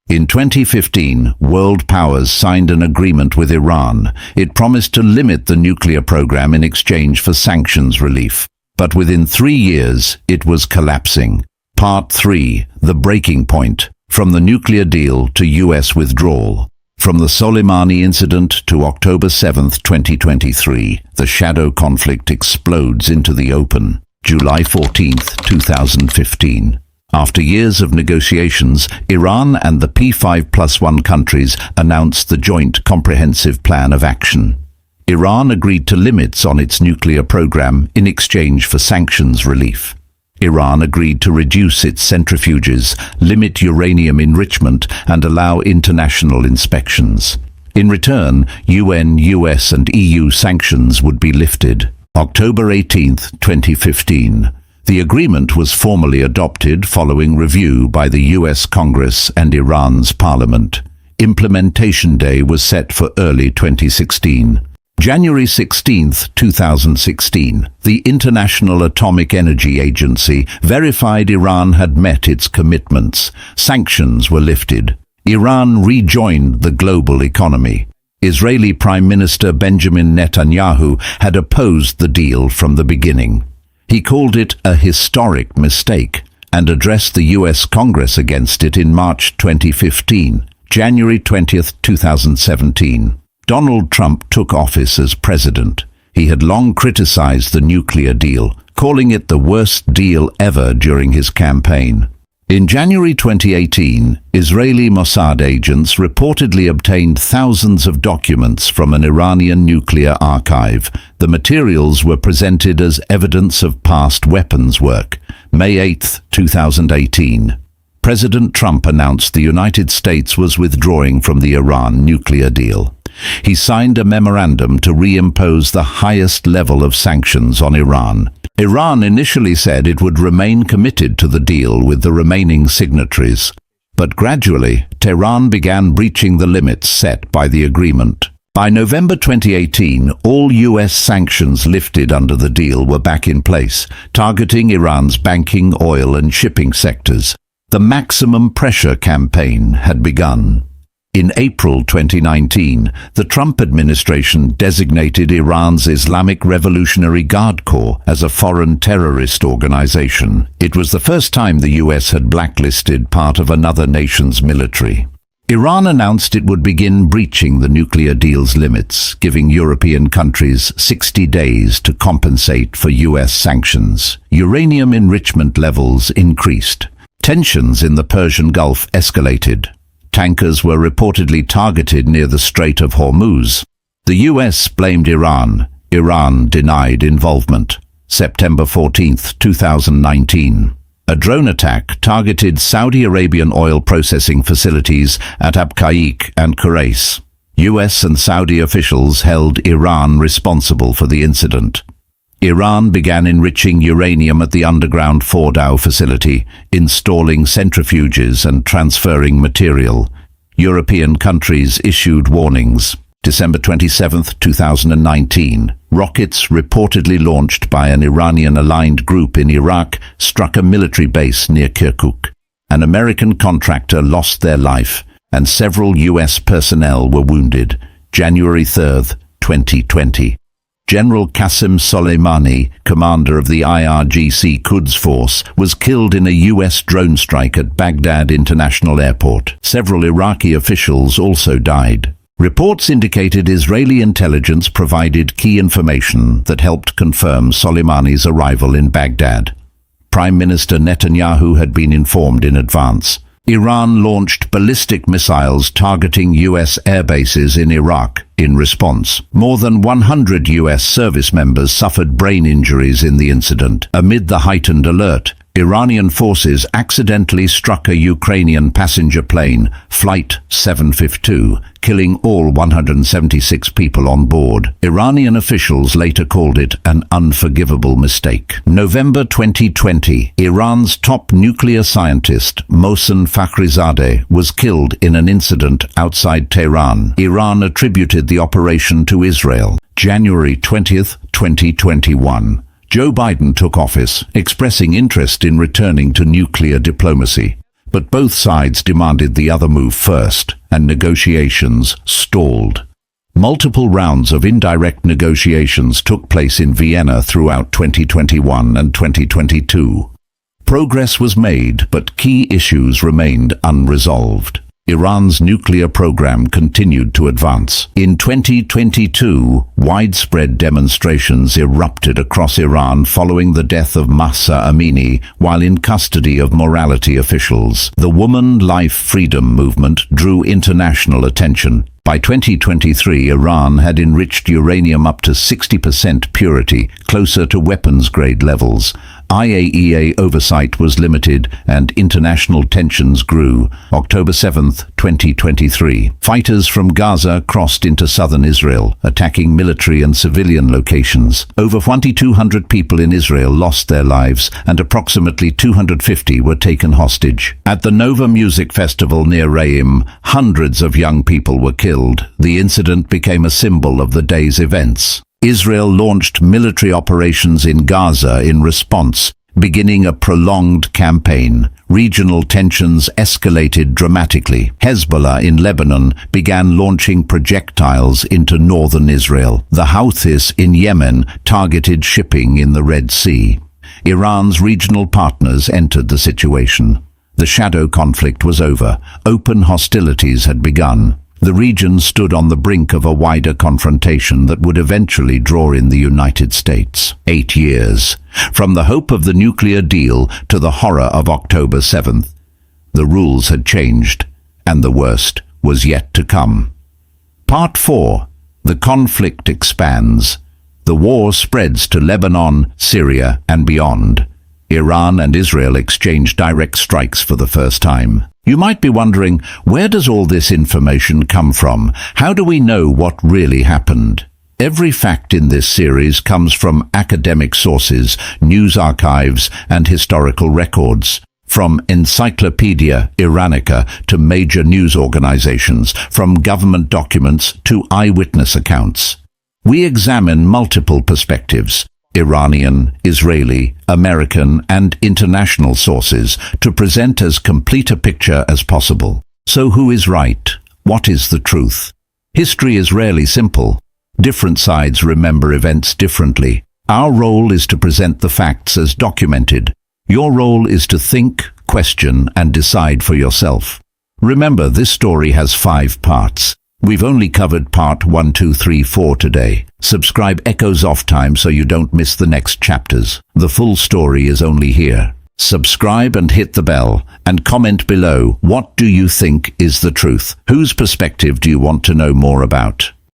In 2015, world powers signed an agreement with Iran. It promised to limit the nuclear program in exchange for sanctions relief. But within 3 years, it was collapsing. Part 3. The breaking point. From the nuclear deal to US withdrawal. From the Soleimani incident to October 7, 2023, the shadow conflict explodes into the open. July 14, 2015. After years of negotiations, Iran and the P5+1 countries announced the Joint Comprehensive Plan of Action. Iran agreed to limits on its nuclear program in exchange for sanctions relief. Iran agreed to reduce its centrifuges, limit uranium enrichment, and allow international inspections. In return, UN, US, and EU sanctions would be lifted. October 18, 2015. The agreement was formally adopted following review by the US Congress and Iran's parliament. Implementation day was set for early 2016. January 16, 2016, the International Atomic Energy Agency verified Iran had met its commitments. Sanctions were lifted. Iran rejoined the global economy. Israeli Prime Minister Benjamin Netanyahu had opposed the deal from the beginning. He called it a historic mistake and addressed the US Congress against it in March 2015. January 20, 2017. Donald Trump took office as president. He had long criticized the nuclear deal, calling it the worst deal ever during his campaign. In January 2018, Israeli Mossad agents reportedly obtained thousands of documents from an Iranian nuclear archive. The materials were presented as evidence of past weapons work. May 8, 2018. President Trump announced the United States was withdrawing from the Iran nuclear deal. He signed a memorandum to reimpose the highest level of sanctions on Iran. Iran initially said it would remain committed to the deal with the remaining signatories. But gradually, Tehran began breaching the limits set by the agreement. By November 2018, all US sanctions lifted under the deal were back in place, targeting Iran's banking, oil, and shipping sectors. The maximum pressure campaign had begun. In April 2019, the Trump administration designated Iran's Islamic Revolutionary Guard Corps as a foreign terrorist organization. It was the first time the US had blacklisted part of another nation's military. Iran announced it would begin breaching the nuclear deal's limits, giving European countries 60 days to compensate for US sanctions. Uranium enrichment levels increased. Tensions in the Persian Gulf escalated. Tankers were reportedly targeted near the Strait of Hormuz. The US blamed Iran. Iran denied involvement. September 14, 2019. A drone attack targeted Saudi Arabian oil processing facilities at Abqaiq and Khurais. US and Saudi officials held Iran responsible for the incident. Iran began enriching uranium at the underground Fordow facility, installing centrifuges and transferring material. European countries issued warnings. December 27, 2019, rockets reportedly launched by an Iranian-aligned group in Iraq struck a military base near Kirkuk. An American contractor lost their life, and several US personnel were wounded. January 3, 2020. General Qasem Soleimani, commander of the IRGC Quds Force, was killed in a US drone strike at Baghdad International Airport. Several Iraqi officials also died. Reports indicated Israeli intelligence provided key information that helped confirm Soleimani's arrival in Baghdad. Prime Minister Netanyahu had been informed in advance. Iran launched ballistic missiles targeting US air bases in Iraq in response. More than 100 US service members suffered brain injuries in the incident. Amid the heightened alert, Iranian forces accidentally struck a Ukrainian passenger plane, Flight 752, killing all 176 people on board. Iranian officials later called it an unforgivable mistake. November 2020, Iran's top nuclear scientist, Mohsen Fakhrizadeh, was killed in an incident outside Tehran. Iran attributed the operation to Israel. January 20, 2021. Joe Biden took office, expressing interest in returning to nuclear diplomacy. But both sides demanded the other move first, and negotiations stalled. Multiple rounds of indirect negotiations took place in Vienna throughout 2021 and 2022. Progress was made, but key issues remained unresolved. Iran's nuclear program continued to advance. In 2022, widespread demonstrations erupted across Iran following the death of Mahsa Amini while in custody of morality officials. The Woman Life Freedom movement drew international attention. By 2023, Iran had enriched uranium up to 60% purity, closer to weapons-grade levels. IAEA oversight was limited and international tensions grew. October 7, 2023. Fighters from Gaza crossed into southern Israel, attacking military and civilian locations. Over 2,200 people in Israel lost their lives and approximately 250 were taken hostage. At the Nova Music Festival near Reim, hundreds of young people were killed. The incident became a symbol of the day's events. Israel launched military operations in Gaza in response, beginning a prolonged campaign. Regional tensions escalated dramatically. Hezbollah in Lebanon began launching projectiles into northern Israel. The Houthis in Yemen targeted shipping in the Red Sea. Iran's regional partners entered the situation. The shadow conflict was over. Open hostilities had begun. The region stood on the brink of a wider confrontation that would eventually draw in the United States. 8 years. From the hope of the nuclear deal to the horror of October 7th. The rules had changed, and the worst was yet to come. Part 4. The conflict expands. The war spreads to Lebanon, Syria, and beyond. Iran and Israel exchanged direct strikes for the first time. You might be wondering, where does all this information come from? How do we know what really happened? Every fact in this series comes from academic sources, news archives, and historical records. From Encyclopedia Iranica to major news organizations, from government documents to eyewitness accounts. We examine multiple perspectives. Iranian, Israeli, American, and international sources to present as complete a picture as possible. So who is right? What is the truth? History is rarely simple. Different sides remember events differently. Our role is to present the facts as documented. Your role is to think, question, and decide for yourself. Remember, this story has 5 parts. We've only covered part 1, 2, 3, 4 today. Subscribe Echoes Off Time so you don't miss the next chapters. The full story is only here. Subscribe and hit the bell, and comment below, what do you think is the truth? Whose perspective do you want to know more about?